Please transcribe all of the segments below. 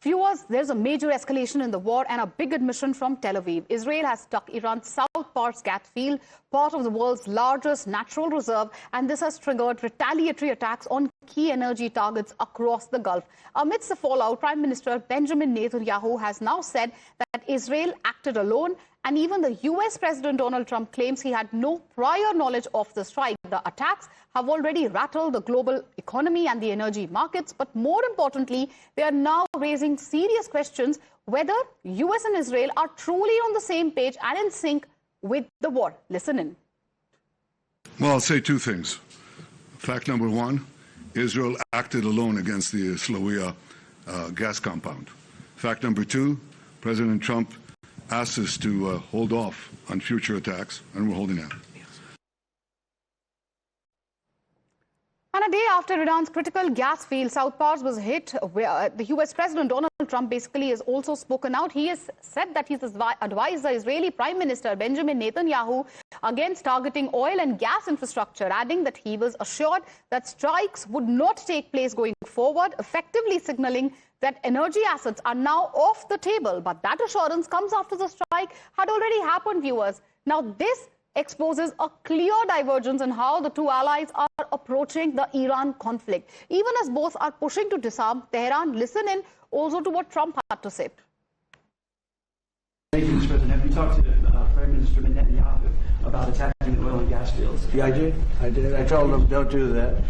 Viewers, there's a major escalation in the war and a big admission from Tel Aviv. Israel has struck Iran's South Pars gas field, part of the world's largest natural reserve, and this has triggered retaliatory attacks on key energy targets across the Gulf. Amidst the fallout, Prime Minister Benjamin Netanyahu has now said that Israel acted alone, and even the US President Donald Trump claims he had no prior knowledge of the strike. The attacks have already rattled the global economy and the energy markets, but more importantly, they are now raising serious questions whether US and Israel are truly on the same page and in sync with the war. Listen in. Well, I'll say two things. Fact number one, Israel acted alone against the Slawiya gas compound. Fact number two, President Trump asked us to hold off on future attacks, and we're holding out. And a day after Iran's critical gas field, South Pars, was hit, the US President Donald Trump basically has also spoken out. He has said that he's advised the Israeli Prime Minister Benjamin Netanyahu against targeting oil and gas infrastructure, adding that he was assured that strikes would not take place going forward, effectively signaling that energy assets are now off the table. But that assurance comes after the strike had already happened, viewers. Now, this exposes a clear divergence in how the two allies are approaching the Iran conflict. Even as both are pushing to disarm Tehran, listen in also to what Trump had to say. Thank you, Mr. President. Have you talked to Prime Minister Netanyahu about attacking the oil and gas fields? Yeah, I did. I told him don't do that,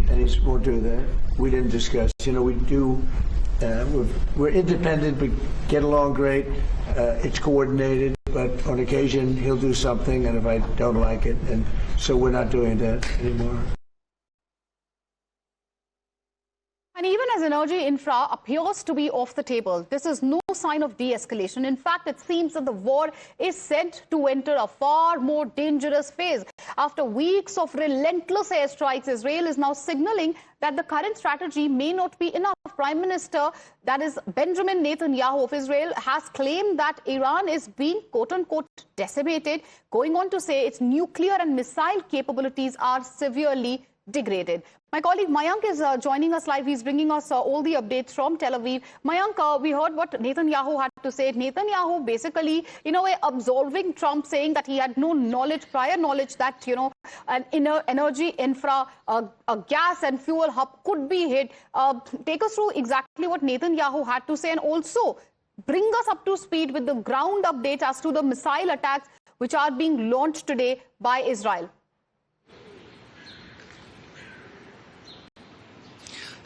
and he won't do that. We didn't discuss. You know, we do. We're independent, but get along great. It's coordinated, but on occasion he'll do something, and if I don't like it, and so we're not doing that anymore. And even as energy infra appears to be off the table, this is no sign of de-escalation. In fact, it seems that the war is set to enter a far more dangerous phase. After weeks of relentless airstrikes, Israel is now signaling that the current strategy may not be enough. Prime Minister, that is Benjamin Netanyahu of Israel, has claimed that Iran is being quote-unquote decimated, going on to say its nuclear and missile capabilities are severely degraded. My colleague Mayank is joining us live. He's bringing us all the updates from Tel Aviv. Mayank, we heard what Netanyahu had to say. Netanyahu basically, in a way, absolving Trump, saying that he had no knowledge, prior knowledge that, you know, an energy infra, a gas and fuel hub could be hit. Take us through exactly what Netanyahu had to say, and also bring us up to speed with the ground update as to the missile attacks which are being launched today by Israel.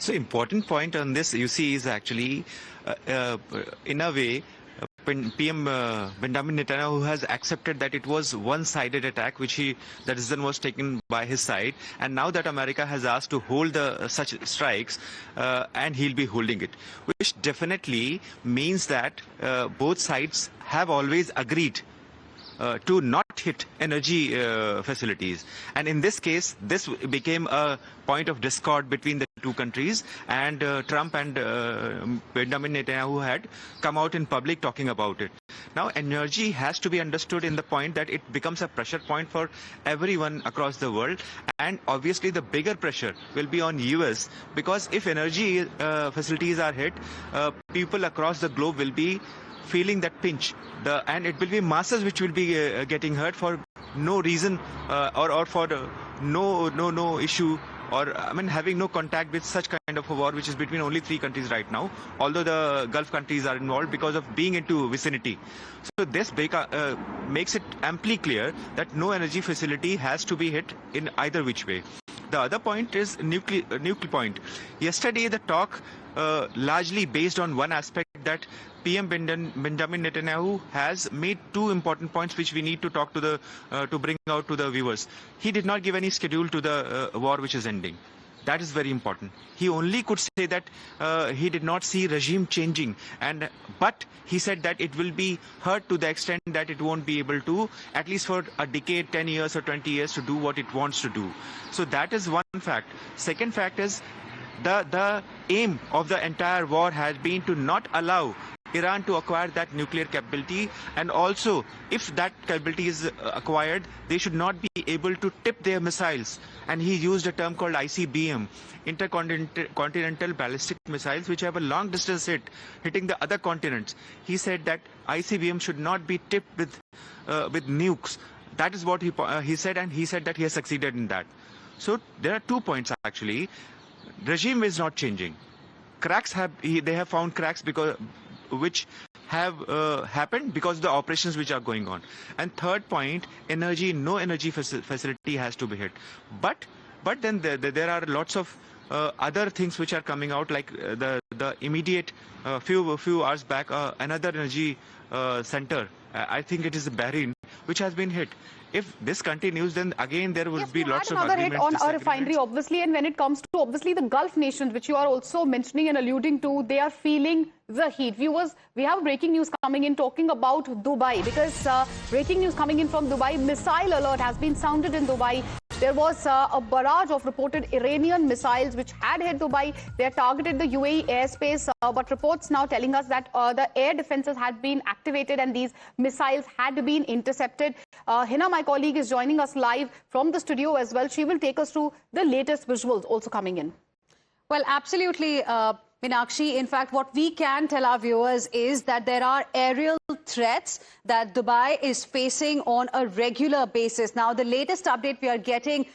So important point on this, you see, is actually, in a way, PM Benjamin Netanyahu has accepted that it was one-sided attack, which the decision was taken by his side, and now that America has asked to hold such strikes, and he'll be holding it, which definitely means that both sides have always agreed to not hit energy facilities. And in this case, this became a point of discord between the two countries, and Trump and Benjamin Netanyahu had come out in public talking about it. Now, energy has to be understood in the point that it becomes a pressure point for everyone across the world, and obviously the bigger pressure will be on US, because if energy facilities are hit, people across the globe will be feeling that pinch, and it will be masses which will be getting hurt for no reason, or for no issue, or I mean having no contact with such kind of a war, which is between only 3 countries right now, although the Gulf countries are involved because of being into vicinity. So this makes it amply clear that no energy facility has to be hit in either which way. The other point is nuclear point. Yesterday the talk largely based on one aspect, that PM Benjamin Netanyahu has made 2 important points which we need to talk to to bring out to the viewers. He did not give any schedule to the war which is ending. That is very important. He only could say that he did not see regime changing, but he said that it will be hurt to the extent that it won't be able to, at least for a decade, 10 years or 20 years, to do what it wants to do. So that is one fact. Second fact is the aim of the entire war has been to not allow Iran to acquire that nuclear capability, and also if that capability is acquired, they should not be able to tip their missiles. And he used a term called ICBM, intercontinental ballistic missiles, which have a long distance hitting the other continents. He said that ICBM should not be tipped with nukes. That is what he said, and he said that he has succeeded in that. So there are 2 points actually. Regime is not changing. Cracks they have found cracks which have happened because of the operations which are going on. And third point, no energy facility has to be hit. But then there are lots of other things which are coming out, like the immediate few hours back, another energy center, I think it is Bahrain, which has been hit. If this continues, then again there will be lots of agreements. Hit on a refinery, obviously, and when it comes to obviously the Gulf nations, which you are also mentioning and alluding to, they are feeling the heat. Viewers, we have breaking news coming in talking about Dubai, because breaking news coming in from Dubai, missile alert has been sounded in Dubai. There was a barrage of reported Iranian missiles which had hit Dubai. They targeted the UAE airspace, but reports now telling us that the air defenses had been activated and these missiles had been intercepted. Hina, my colleague, is joining us live from the studio as well. She will take us through the latest visuals also coming in. Well, absolutely, Meenakshi. In fact, what we can tell our viewers is that there are aerial threats that Dubai is facing on a regular basis. Now, the latest update we are getting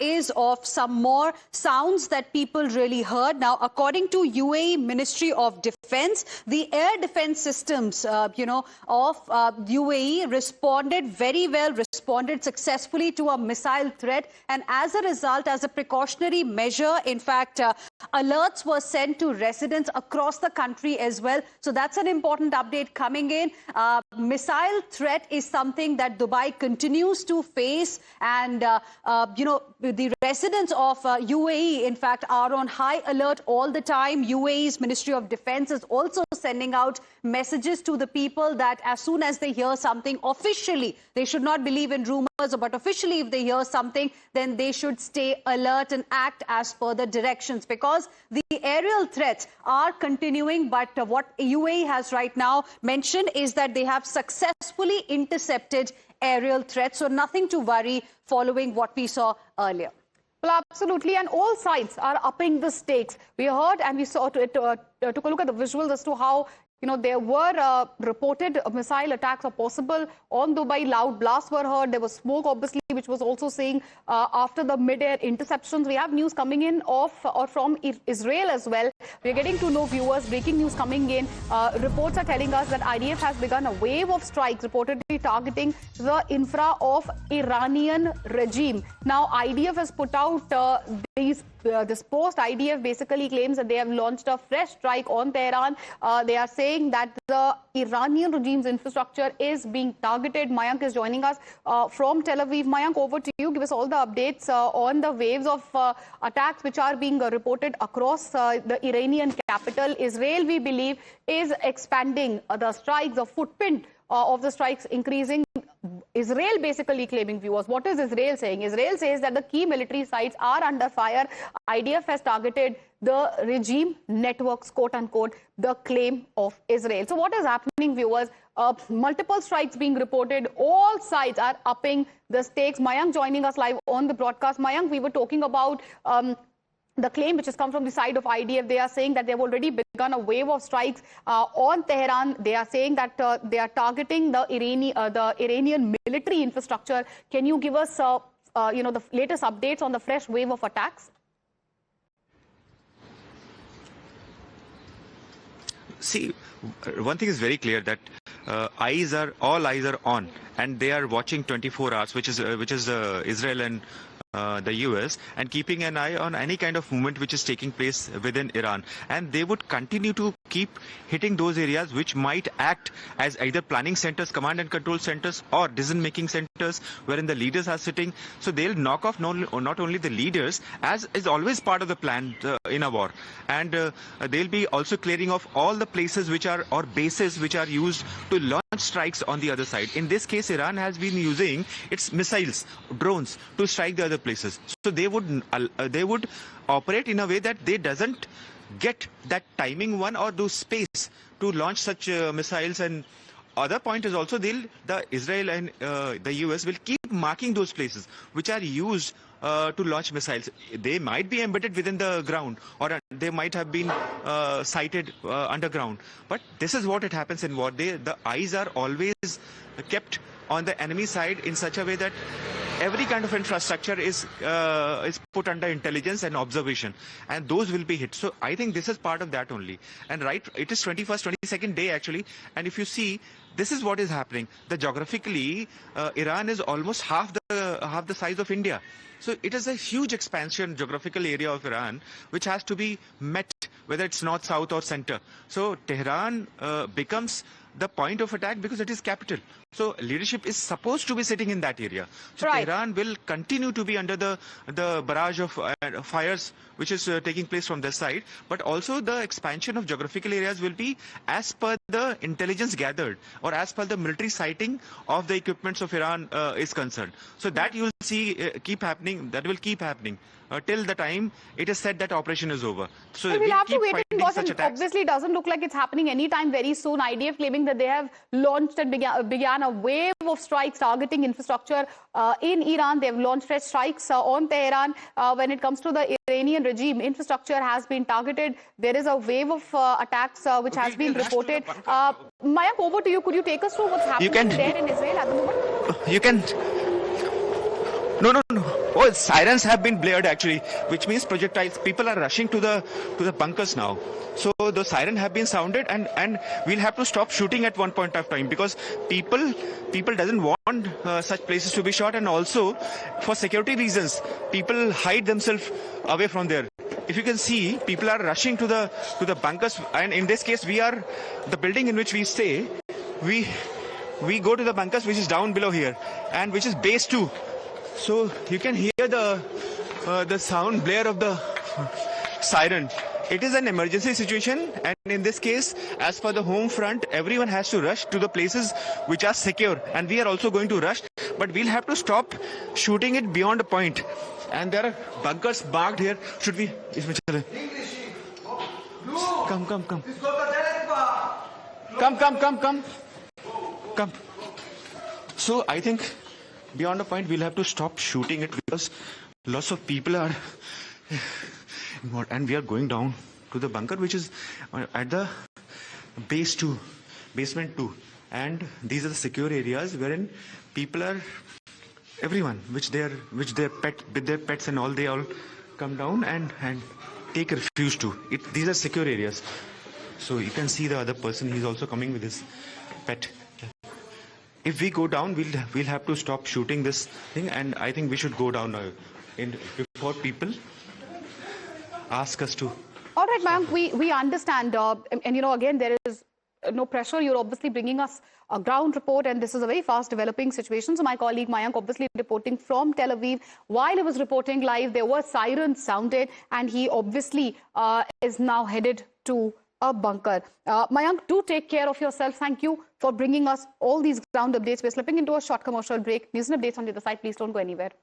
is of some more sounds that people really heard. Now, according to UAE Ministry of Defense, the air defense systems, of UAE responded successfully to a missile threat. And as a result, as a precautionary measure, in fact, alerts were sent to residents across the country as well. So that's an important update coming in. Missile threat is something that Dubai continues to face, and the residents of UAE, in fact, are on high alert all the time. UAE's Ministry of Defense is also sending out messages to the people that as soon as they hear something officially, they should not believe in rumors, but officially if they hear something, then they should stay alert and act as per the directions, because the aerial threats are continuing. But what UAE has right now mentioned is that they have successfully intercepted aerial threats, so nothing to worry following what we saw earlier. Well, absolutely, and all sides are upping the stakes. We heard and we saw took a look at the visuals as to how there were reported missile attacks are possible on Dubai. Loud blasts were heard. There was smoke, obviously, which was also saying after the mid-air interceptions. We have news coming in from Israel as well. We're getting to know, viewers, breaking news coming in. Reports are telling us that IDF has begun a wave of strikes reportedly targeting the infra of Iranian regime. Now, IDF has put out this post. IDF basically claims that they have launched a fresh strike on Tehran. They are saying that the Iranian regime's infrastructure is being targeted. Mayank is joining us from Tel Aviv. Mayank, over to you. Give us all the updates on the waves of attacks which are being reported across the Iranian capital. Israel, we believe, is expanding the strikes, the footprint of the strikes increasing. Israel basically claiming, viewers, what is Israel saying? Israel says that the key military sites are under fire. IDF has targeted the regime networks, quote unquote, the claim of Israel. So what is happening, viewers? Multiple strikes being reported. All sides are upping the stakes. Mayank joining us live on the broadcast. Mayank, we were talking about the claim which has come from the side of IDF. They are saying that they have already begun a wave of strikes on Tehran. They are saying that they are targeting the Iranian military infrastructure. Can you give us the latest updates on the fresh wave of attacks? See, one thing is very clear, that all eyes are on, and they are watching 24 hours, which is Israel and the US, and keeping an eye on any kind of movement which is taking place within Iran. And they would continue to keep hitting those areas which might act as either planning centers, command and control centers, or decision-making centers wherein the leaders are sitting. So they'll knock off not only the leaders, as is always part of the plan in a war, and they'll be also clearing off all the places or bases which are used to launch strikes on the other side. In this case, Iran has been using its missiles, drones, to strike the other places. So they would operate in a way that they doesn't get that timing one or do space to launch such missiles. And other point is also the Israel and the US will keep marking those places which are used to launch missiles. They might be embedded within the ground, or they might have been sighted underground. But this is what it happens in war. The eyes are always kept on the enemy side in such a way that every kind of infrastructure is put under intelligence and observation, and those will be hit. So I think this is part of that only. And right, it is 22nd day actually, and if you see, this is what is happening. Geographically, Iran is almost half the size of India. So it is a huge expansion, geographical area of Iran, which has to be met, whether it's north, south or center. So Tehran becomes the point of attack because it is capital. So leadership is supposed to be sitting in that area. So right. Tehran will continue to be under the barrage of fires which is taking place from this side. But also the expansion of geographical areas will be as per the intelligence gathered or as per the military sighting of the equipments of Iran is concerned. So that you will see keep happening. That will keep happening till the time it is said that operation is over. So we'll have to keep wait and watch. And obviously, it doesn't look like it's happening anytime very soon. IDF claiming that they have launched and began a wave of strikes targeting infrastructure in Iran. They have launched fresh strikes on Tehran. When it comes to the Iranian regime, infrastructure has been targeted. There is a wave of attacks which has been reported. Mayank, over to you. Could you take us through what's happening there in Israel at the moment? You can. No. Oh, sirens have been blared actually, which means projectiles. People are rushing to the bunkers now. So the siren have been sounded, and we'll have to stop shooting at one point of time because people doesn't want such places to be shot, and also for security reasons, people hide themselves away from there. If you can see, people are rushing to the bunkers, and in this case, we are the building in which we stay. We go to the bunkers, which is down below here, and which is base 2. So you can hear the sound blare of the siren. It is an emergency situation, and in this case, as per the home front, everyone has to rush to the places which are secure, and we are also going to rush, but we'll have to stop shooting it beyond a point. And there are bunkers marked here. Should we? Come. So I think beyond a point, we'll have to stop shooting it because lots of people are involved, and we are going down to the bunker, which is at the basement 2, and these are the secure areas wherein people are, everyone, with their pets and all, they all come down and take refuge to it. These are secure areas. So you can see the other person; he's also coming with his pet. If we go down, we'll have to stop shooting this thing, and I think we should go down now before people ask us to. All right, ma'am, we understand, and you know, again, there is no pressure. You're obviously bringing us a ground report, and this is a very fast developing situation. So my colleague Mayank obviously reporting from Tel Aviv. While he was reporting live, there were sirens sounded, and he obviously is now headed to a bunker. Mayank, do take care of yourself. Thank you for bringing us all these ground updates. We're slipping into a short commercial break. News and updates on the other side. Please don't go anywhere.